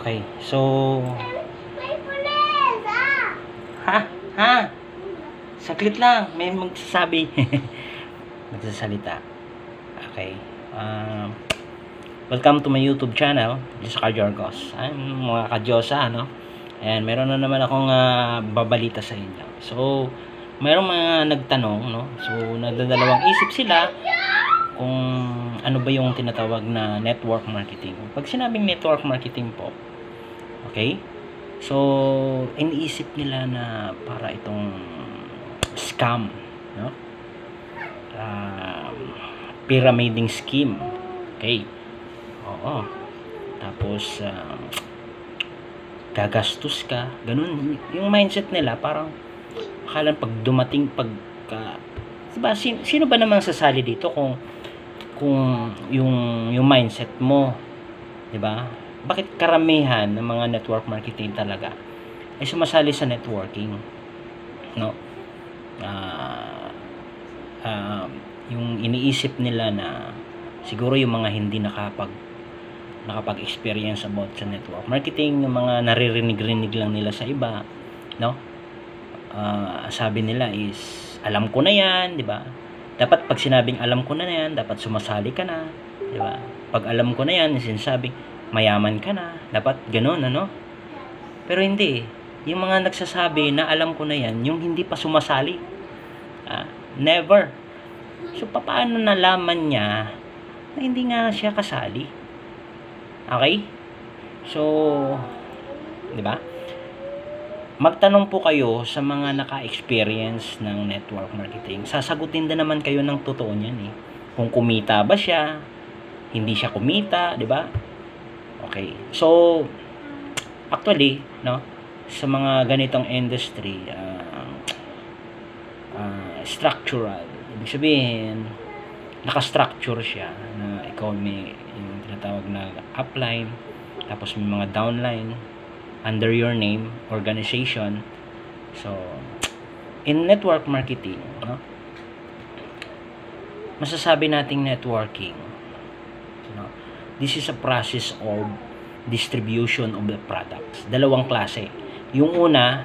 Okay, so ha? Saglit lang, may magsasabi. Magsasalita. Okay. Welcome to my YouTube channel, Diyos Kajorgos. I'm mga kadyosa, no? And meron na naman akong babalita sa inyo. So, merong mga nagtanong, no? So, nagdadalawang isip sila kung ano ba yung tinatawag na network marketing. Pag sinabing network marketing po, okay? So, iniisip nila na para itong scam, no? Pyramiding scheme. Okay. Oo. Tapos, gagastos ka. Ganun. Yung mindset nila, parang akala pag dumating, diba, sino ba namang sasali dito kung yung mindset mo, diba? Bakit karamihan ng mga network marketing talaga ay sumasali sa networking, no? Yung iniisip nila na siguro yung mga hindi nakapag-experience about sa network marketing, yung mga naririnig-rinig lang nila sa iba, no? Sabi nila is alam ko na yan, di ba? Dapat pag sinabing alam ko na yan, dapat sumasali ka na, di ba? Pag alam ko na yan, sinasabi mayaman ka na, dapat ganoon, ano? Pero hindi, yung mga nagsasabi na alam ko na yan, yung hindi pa sumasali, never. So paano nalaman niya na hindi nga siya kasali? Okay? So, di ba? Magtanong po kayo sa mga naka-experience ng network marketing. Sasagutin din naman kayo ng totoo niyan eh. Kung kumita ba siya, hindi siya kumita, di ba? Okay. So, actually, no, sa mga ganitong industry, structural, ibig sabihin, naka-structure siya na ikaw may yung tinatawag na upline, tapos may mga downline under your name, organization. So, in network marketing, no, masasabi nating networking, no, this is a process of distribution of the products. Dalawang klase. Yung una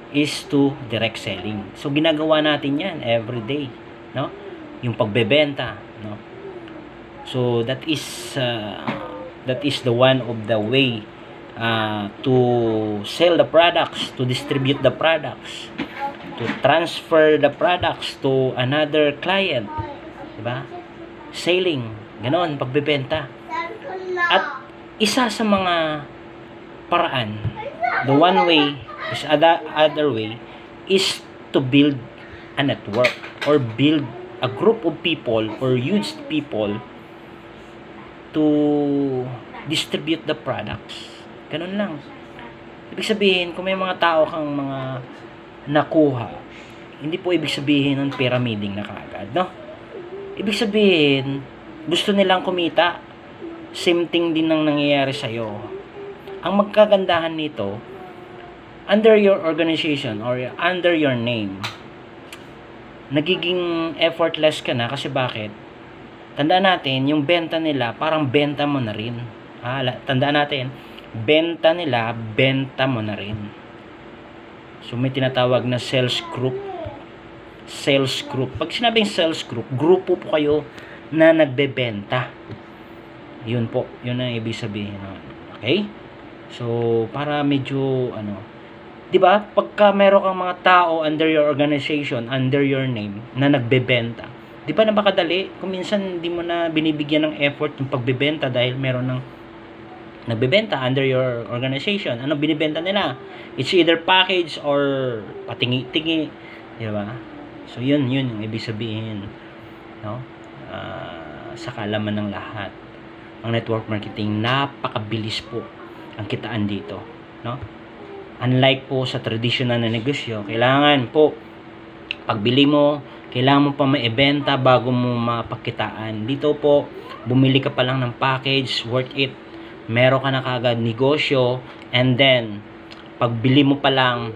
is to direct selling. So, ginagawa natin yan every day, no? Yung pagbebenta, no? So, that is the one of the way to sell the products, to distribute the products, to transfer the products to another client, diba? Selling, ganon, pagbebenta. At isa sa mga paraan, the one way is other way is to build a network or build a group of people or huge people to distribute the products. Ganun lang. Ibig sabihin, kung may mga tao kang mga nakuha, hindi po ibig sabihin ng pyramiding na kaagad, no? Ibig sabihin, gusto nilang kumita. Same thing din ang nangyayari sa'yo. Ang magkagandahan nito, under your organization or under your name, nagiging effortless ka na kasi bakit? Tandaan natin, yung benta nila, parang benta mo na rin. Tandaan natin, benta nila, benta mo na rin. So, may tinatawag na sales group. Sales group. Pag sinabing sales group, grupo po kayo na nagbebenta. Yun po, yun ang ibig sabihin. Okay? So, para medyo, di ba? Pagka meron kang mga tao under your organization, under your name, na nagbebenta, di ba napakadali? Kung minsan, di mo na binibigyan ng effort yung pagbebenta dahil meron ng nagbebenta under your organization. Ano binibenta nila? It's either package or patingi-tingi. Di ba? So, yun yung ibig sabihin. No? Sa kaalaman ng lahat. Ang network marketing, napakabilis po ang kitaan dito, no? Unlike po sa traditional na negosyo, kailangan po pagbili mo, kailangan mo pa maibenta bago mo mapagkitaan. Dito po, bumili ka pa lang ng package, worth it. Meron ka na kagad negosyo, and then pagbili mo pa lang,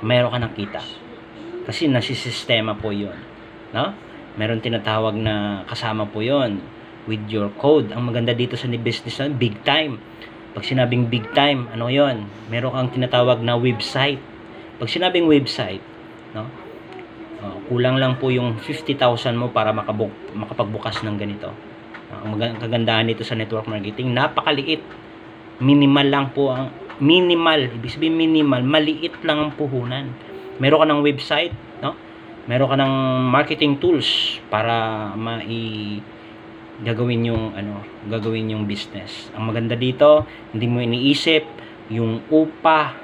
meron ka ng kita. Kasi nasisistema po 'yon, no? Meron tinatawag na kasama po 'yon with your code. Ang maganda dito sa business na big time. Pag sinabing big time, ano yon? Meron kang tinatawag na website. Pag sinabing website, no? Kulang lang po yung 50,000 mo para makapagbukas ng ganito. Ang kagandahan nito sa network marketing, napakaliit. Minimal lang po ang minimal, ibig sabihin minimal, maliit lang ang puhunan. Meron ka ng website, no? Meron ka ng marketing tools para gagawin yung business. Ang maganda dito, hindi mo iniisip yung upa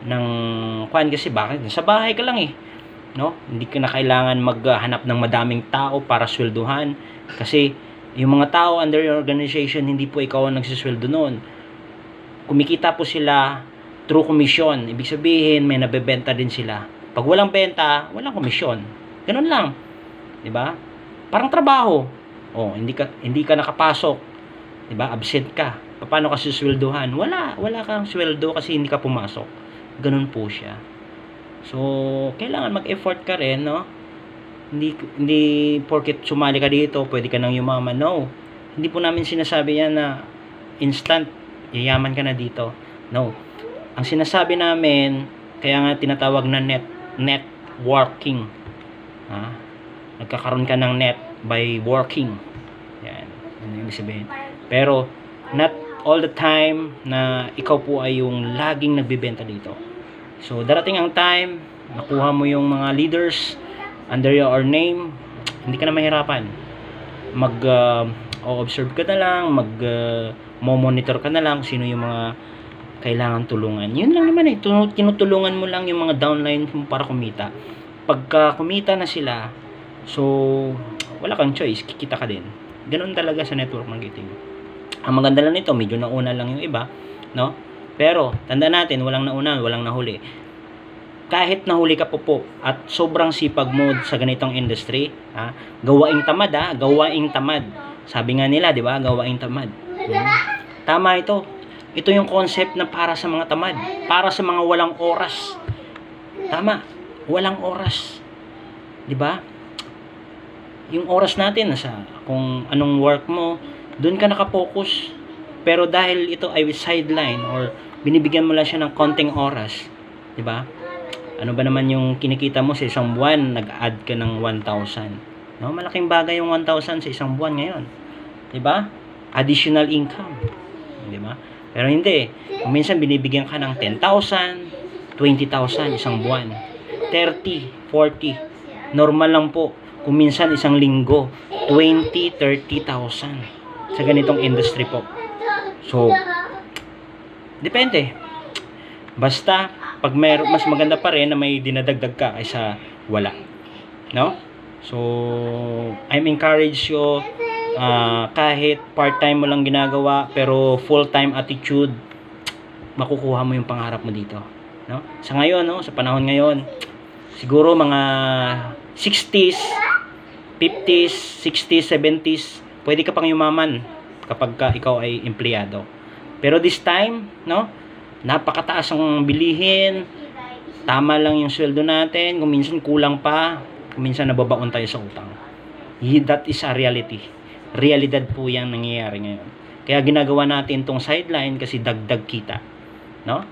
ng kasi bakit? Sa bahay ka lang eh. No? Hindi ka na kailangan maghanap ng madaming tao para swelduhan kasi yung mga tao under your organization, hindi po ikaw ang nagsisweldo noon. Kumikita po sila through commission. Ibig sabihin, may nabebenta din sila. Pag walang benta, walang komisyon. Ganun lang. 'Di ba? Parang trabaho. Hindi ka nakapasok. 'Di ba? Absent ka. Paano ka suswelduhan? Wala kang sweldo kasi hindi ka pumasok. Ganun po siya. So, kailangan mag-effort ka rin, no? Hindi porket sumali ka dito, pwede ka nang yumaman. No. Hindi po namin sinasabi yan na instant yayaman ka na dito. No. Ang sinasabi namin, kaya nga tinatawag na networking. Nagkakaroon ka ng net by working. Yan. Ano yung sabihin? Pero, not all the time na ikaw po ay yung laging nagbebenta dito. So, darating ang time, nakuha mo yung mga leaders under your name, hindi ka na mahirapan. Mag-observe ka na lang, monitor ka na lang sino yung mga kailangan tulungan. Yun lang naman eh, tinutulungan mo lang yung mga downline mo para kumita. Pagka kumita na sila, so, wala kang choice, kikita ka din. Ganun talaga sa network marketing. Ang maganda lang nito, medyo nauna lang yung iba, no? Pero, tanda natin, walang nauna, walang nahuli. Kahit nahuli ka po at sobrang sipag mo sa ganitong industry, gawaing tamad, gawaing tamad. Sabi nga nila, di ba? Gawaing tamad. Tama ito. Ito yung concept na para sa mga tamad. Para sa mga walang oras. Tama. Walang oras. Di ba? Yung oras natin, kung anong work mo, doon ka nakapokus. Pero dahil ito ay sideline or binibigyan mo lang siya ng konting oras, 'di ba? Ano ba naman yung kinikita mo sa isang buwan, nag-add ka ng 1,000. No, malaking bagay yung 1,000 sa isang buwan ngayon. 'Di ba? Additional income. 'Di ba? Pero hindi. Kung minsan binibigyan ka ng 10,000, 20,000 isang buwan. 30, 40. Normal lang po. Kung minsan isang linggo, 20, 30,000 sa ganitong industry po. So, depende. Basta, pag mas maganda pa rin na may dinadagdag ka kaysa wala. No? So, I'm encourage you, kahit part-time mo lang ginagawa, pero full-time attitude, makukuha mo yung pangarap mo dito. No? Sa ngayon, no? Sa panahon ngayon, siguro mga 60s, 50s, 60s, 70s, pwede ka pang yumaman kapag ikaw ay empleyado. Pero this time, no, napakataas ang bilihin, tama lang yung sweldo natin, kung minsan kulang pa, kung minsan nababaon tayo sa utang. That is a reality. Realidad po yung nangyayari ngayon. Kaya ginagawa natin tong sideline kasi dagdag kita. No?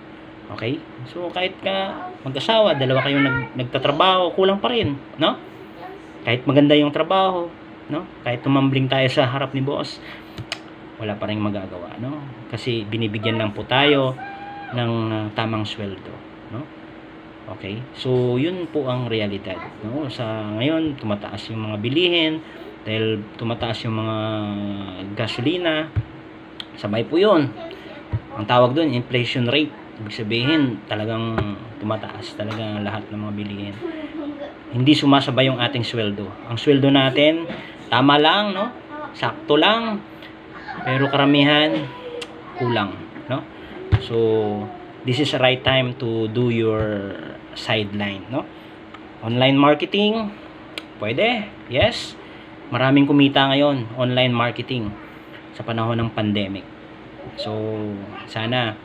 Okay? So, kahit ka mag-asawa, dalawa kayong nagtatrabaho, kulang pa rin. No? Kahit maganda yung trabaho, no? Kahit tumambling tayo sa harap ni boss, wala pa rin magagawa, no? Kasi binibigyan lang po tayo ng tamang sweldo, no? Okay? So, yun po ang realidad, no? Sa ngayon, tumataas yung mga bilihin dahil tumataas yung mga gasolina. Sabay po yun. Ang tawag doon, inflation rate. Ibig sabihin, talagang tumataas talaga lahat ng mga bilihin. Hindi sumasabay yung ating sweldo. Ang sweldo natin, tama lang, no? Sakto lang. Pero karamihan, kulang, no? So, this is the right time to do your sideline, no? Online marketing, pwede, yes. Maraming kumita ngayon, online marketing, sa panahon ng pandemic. So, sana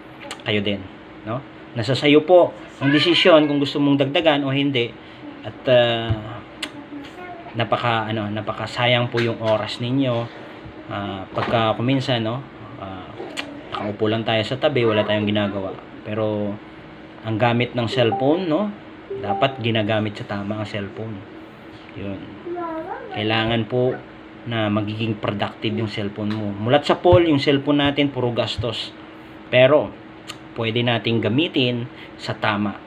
kayo din, no? Nasa sayo po ang desisyon kung gusto mong dagdagan o hindi. At napakasayang po yung oras ninyo pagka kuminsan, no, nakaupo lang tayo sa tabi, wala tayong ginagawa. Pero ang gamit ng cellphone, no? Dapat ginagamit sa tama ang cellphone. Yun. Kailangan po na magiging productive yung cellphone mo. Mulat sa poll, yung cellphone natin puro gastos. Pero pwede nating gamitin sa tama.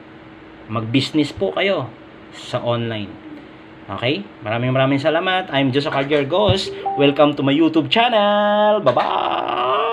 Mag-business po kayo sa online. Okay? Maraming salamat. I'm Joseph Cardier Ghost. Welcome to my YouTube channel. Bye-bye!